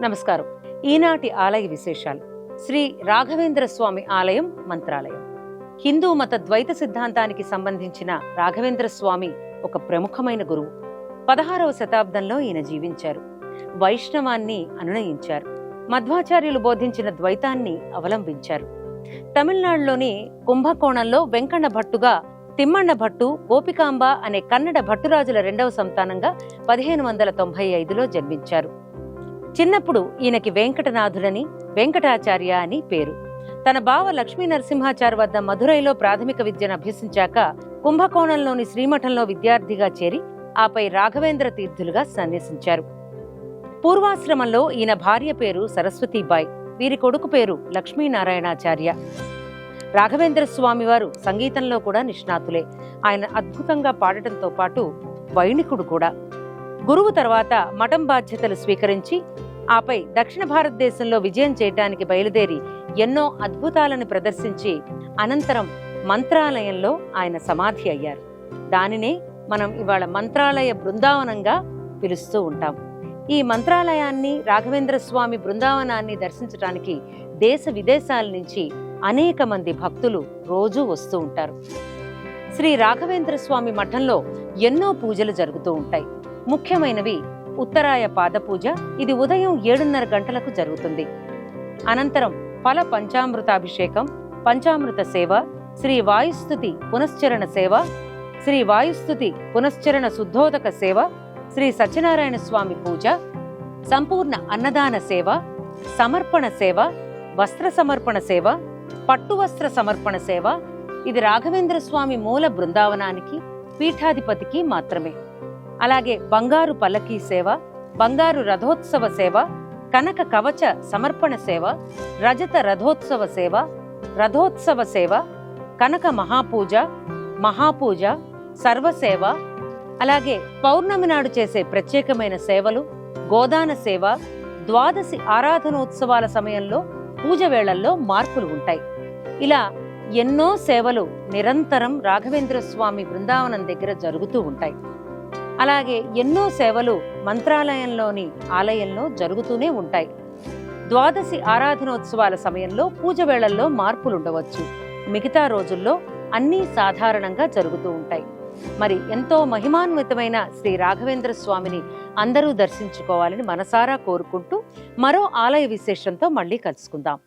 నమస్కారం. ఈనాటి ఆలయ విశేషాలు. శ్రీ రాఘవేంద్ర స్వామి ఆలయం, మంత్రాలయం. హిందూ మత ద్వైత సిద్ధాంతానికి సంబంధించిన రాఘవేంద్ర స్వామి ఒక ప్రముఖమైన గురువు. 16వ శతాబ్దంలో ఈయన జీవించారు. వైష్ణవాన్ని అనునయించారు. మధ్వాచార్యులు బోధించిన ద్వైతాన్ని అవలంబించారు. తమిళనాడులోని కుంభకోణంలో వెంకన్న భట్టుగా తిమ్మಣ್ణ భట్టు, గోపికాంబ అనే కన్నడ భట్టురాజుల 2వ సంతానంగా 1595లో జన్మించారు. చిన్నప్పుడు ఈయనకి వెంకటనాథుడని, వెంకటాచార్య అని పేరు. తన బావ లక్ష్మీ నరసింహాచారి వద్ద మధురైలో ప్రాథమిక విద్యను అభ్యసించాక కుంభకోణంలోని శ్రీమఠంలో విద్యార్థిగా చేరి ఆపై రాఘవేంద్ర తీర్థులుగా సన్యసించారు. పూర్వాశ్రమంలో ఈయన భార్య పేరు సరస్వతీబాయి, వీరి కొడుకు పేరు లక్ష్మీనారాయణాచార్య. రాఘవేంద్ర స్వామి వారు సంగీతంలో కూడా నిష్ణాతులే. ఆయన అద్భుతంగా పాడటంతో పాటు వైణికుడు కూడా. గురువు తర్వాత మఠం బాధ్యతలు స్వీకరించి ఆపై దక్షిణ భారతదేశంలో విజయం చేయటానికి బయలుదేరి ఎన్నో అద్భుతాలను ప్రదర్శించి అనంతరం మంత్రాలయంలో ఆయన సమాధి అయ్యారు. దానినే మనం ఇవాళ మంత్రాలయ బృందావనంగా పిలుస్తూ ఉంటాం. ఈ మంత్రాలయాన్ని, రాఘవేంద్ర స్వామి బృందావనాన్ని దర్శించడానికి దేశ విదేశాల నుంచి అనేక మంది భక్తులు రోజూ వస్తూ ఉంటారు. శ్రీ రాఘవేంద్ర స్వామి మఠంలో ఎన్నో పూజలు జరుగుతూ ఉంటాయి. ముఖ్యమైనవి ఉత్తరాయ పాద పూజ. ఇది ఉదయం 7:30 గంటలకు జరుగుతుంది. అనంతరం ఫల పంచామృతాభిషేకం, పంచామృత సేవ, శ్రీ వాయుస్తుతి పునశ్చరణ సేవ, శ్రీ వాయుస్తుతి పునశ్చరణ శుద్ధోదక సేవ, శ్రీ సత్యనారాయణ స్వామి పూజ, సంపూర్ణ అన్నదాన సేవ, సమర్పణ సేవ, వస్త్ర సమర్పణ సేవ, పట్టు వస్త్ర సమర్పణ సేవ. ఇది రాఘవేంద్ర స్వామి మూల బృందావనానికి, పీఠాధిపతికి మాత్రమే. అలాగే బంగారు పల్లకీ సేవ, బంగారు రథోత్సవ సేవ, కనక కవచ సమర్పణ సేవ, రజత రథోత్సవ సేవ, రథోత్సవ సేవ, కనక మహాపూజ, మహాపూజ, సర్వసేవ, అలాగే పౌర్ణమి నాడు చేసే ప్రత్యేకమైన సేవలు, గోదాన సేవ, ద్వాదశి ఆరాధనోత్సవాల సమయంలో పూజ వేళల్లో మార్పులు ఉంటాయి. ఇలా ఎన్నో సేవలు నిరంతరం రాఘవేంద్ర స్వామి బృందావనం దగ్గర జరుగుతూ ఉంటాయి. అలాగే ఎన్నో సేవలు మంత్రాలయంలోని ఆలయంలో జరుగుతూనే ఉంటాయి. ద్వాదశి ఆరాధనోత్సవాల సమయంలో పూజ వేళల్లో మార్పులు ఉండవచ్చు. మిగతా రోజుల్లో అన్నీ సాధారణంగా జరుగుతూ ఉంటాయి. మరి ఎంతో మహిమాన్వితమైన శ్రీ రాఘవేంద్ర స్వామిని అందరూ దర్శించుకోవాలని మనసారా కోరుకుంటూ మరో ఆలయ విశేషంతో మళ్ళీ కలుసుకుందాం.